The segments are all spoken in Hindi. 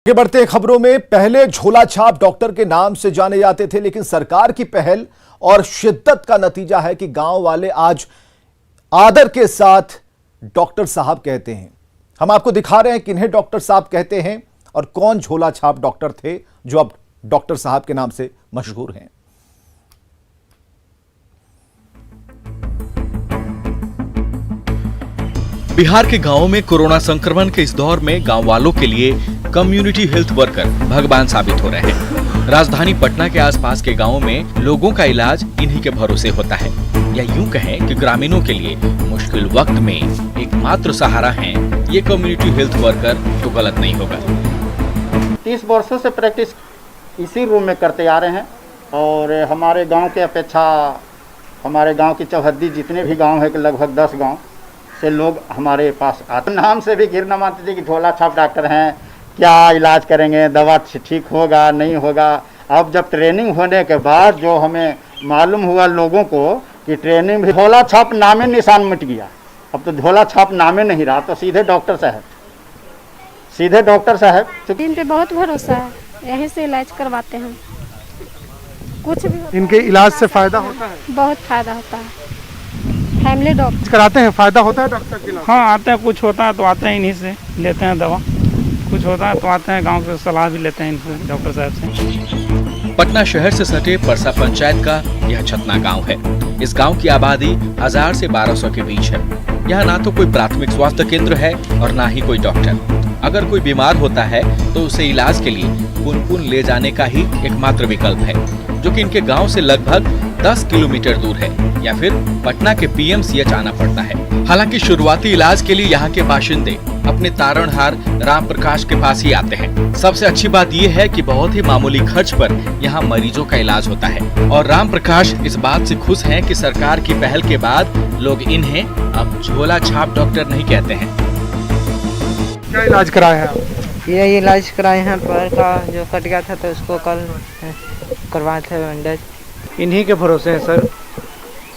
आगे बढ़ते खबरों में, पहले झोला छाप डॉक्टर के नाम से जाने जाते थे, लेकिन सरकार की पहल और शिद्दत का नतीजा है कि गांव वाले आज आदर के साथ डॉक्टर साहब कहते हैं। हम आपको दिखा रहे हैं किन्हें डॉक्टर साहब कहते हैं और कौन झोला छाप डॉक्टर थे जो अब डॉक्टर साहब के नाम से मशहूर हैं। बिहार के गांवों में कोरोना संक्रमण के इस दौर में गांव वालों के लिए कम्युनिटी हेल्थ वर्कर भगवान साबित हो रहे हैं। राजधानी पटना के आसपास के गांवों में लोगों का इलाज इन्हीं के भरोसे होता है, या यूं कहें कि ग्रामीणों के लिए मुश्किल वक्त में एकमात्र सहारा हैं ये कम्युनिटी हेल्थ वर्कर, तो गलत नहीं होगा। 30 वर्षों से प्रैक्टिस इसी रूम में करते आ रहे हैं और हमारे गांव के अपेक्षा हमारे गांव की चौहद्दी जितने भी गांव है, लगभग 10 गांव से लोग हमारे पास आते। नाम से भी गिरना मानते थे कि झोला छाप डॉक्टर हैं, क्या इलाज करेंगे, दवा ठीक होगा नहीं होगा। अब जब ट्रेनिंग होने के बाद जो हमें मालूम हुआ लोगों को कि ट्रेनिंग भी, झोला छाप नामे निशान मिट गया। अब तो झोला छाप नामे नहीं रहा, तो सीधे डॉक्टर साहब। इन पे बहुत भरोसा है, यहीं से इलाज करवाते हैं। कुछ भी इनके इलाज से फायदा होता है? बहुत फायदा होता है। फैमिली डॉक्टर कराते हैं, फायदा होता है डॉक्टर के इलाज? हाँ, आते हैं, कुछ होता है तो आते हैं इन्हीं से लेते हैं दवा, कुछ होता है तो आते हैं गांव के सलाह भी लेते हैं इनसे, डॉक्टर साहब से। पटना शहर से सटे परसा पंचायत का यह छतना गांव है। इस गांव की आबादी 1000 से 1200 के बीच है। यहाँ ना तो कोई प्राथमिक स्वास्थ्य केंद्र है और ना ही कोई डॉक्टर। अगर कोई बीमार होता है तो उसे इलाज के लिए पुनपुन ले जाने का ही एकमात्र विकल्प है, जो कि इनके गांव से लगभग 10 किलोमीटर दूर है, या फिर पटना के पीएमसीएच आना पड़ता है। हालांकि शुरुआती इलाज के लिए यहाँ के बाशिंदे अपने तारणहार राम प्रकाश के पास ही आते हैं। सबसे अच्छी बात यह है कि बहुत ही मामूली खर्च पर यहाँ मरीजों का इलाज होता है, और राम प्रकाश इस बात से खुश हैं कि सरकार की पहल के बाद लोग इन्हें अब झोला छाप डॉक्टर नहीं कहते हैं। क्या इलाज कराए हैं आप? ये इलाज कराए हैं, पैर का जो कट गया था तो उसको कल करवाए थे बैंडेज। इन्हीं के भरोसे है सर।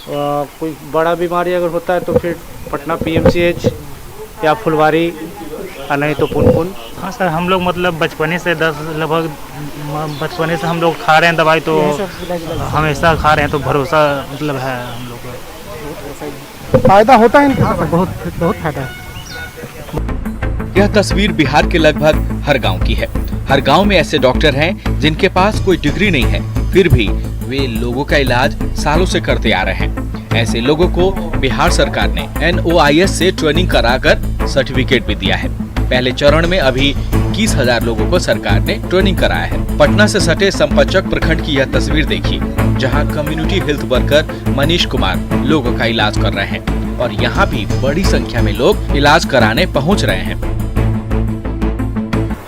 कोई बड़ा बीमारी अगर होता है तो फिर पटना पीएमसीएच या फुलवारी, और नहीं तो पुनपुन। हाँ सर, हम लोग मतलब बचपने से बचपने से हम लोग खा रहे हैं दवाई, तो हमेशा खा रहे हैं, तो भरोसा मतलब है हम लोग को। फायदा होता है इनका? बहुत फायदा है। यह तस्वीर बिहार के लगभग हर गांव की है। हर गांव में ऐसे डॉक्टर हैं जिनके पास कोई डिग्री नहीं है, फिर भी वे लोगों का इलाज सालों से करते आ रहे हैं। ऐसे लोगों को बिहार सरकार ने NOIS से ट्रेनिंग कराकर सर्टिफिकेट भी दिया है। पहले चरण में अभी 21,000 लोगों को सरकार ने ट्रेनिंग कराया है। पटना से सटे संपतचक प्रखंड की यह तस्वीर देखिए, जहां community health worker Manish Kumar लोगों का इलाज कर रहे हैं, और यहाँ भी बड़ी संख्या में लोग इलाज कराने पहुँच रहे हैं।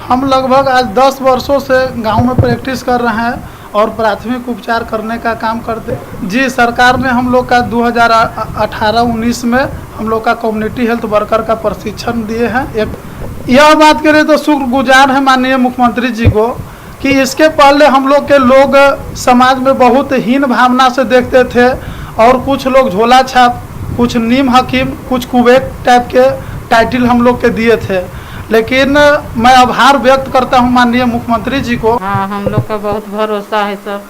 हम लगभग आज 10 वर्षों से गांव में प्रैक्टिस कर रहे हैं और प्राथमिक उपचार करने का काम करते। जी, सरकार ने हम लोग का 2018-19 में हम लोग का कम्युनिटी हेल्थ वर्कर का प्रशिक्षण दिए हैं। यह बात करें तो शुक्रगुजार है माननीय मुख्यमंत्री जी को कि इसके पहले हम लोग के लोग समाज में बहुत हीन भावना से देखते थे, और कुछ लोग झोला छाप, कुछ नीम हकीम, कुछ कुबेर टाइप के टाइटल हम लोग के दिए थे। लेकिन मैं आभार व्यक्त करता हूं माननीय मुख्यमंत्री जी को। हाँ, हम लोग का बहुत भरोसा है सब।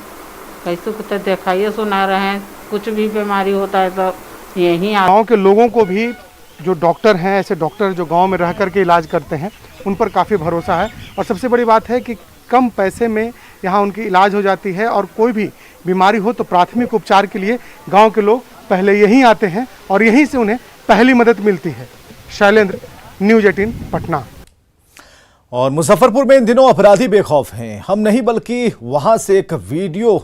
कैसे तो दिखाइए सुना रहे हैं, कुछ भी बीमारी होता है तो यहीं गाँव के लोगों को भी जो डॉक्टर हैं, ऐसे डॉक्टर जो गांव में रह करके इलाज करते हैं, उन पर काफ़ी भरोसा है। और सबसे बड़ी बात है कि कम पैसे में यहाँ उनकी इलाज हो जाती है, और कोई भी बीमारी हो तो प्राथमिक उपचार के लिए गाँव के लोग पहले यहीं आते हैं और यहीं से उन्हें पहली मदद मिलती है। शैलेंद्र, न्यूज़ 18 पटना। और मुजफ्फरपुर में इन दिनों अपराधी बेखौफ हैं। हम नहीं बल्कि वहां से एक वीडियो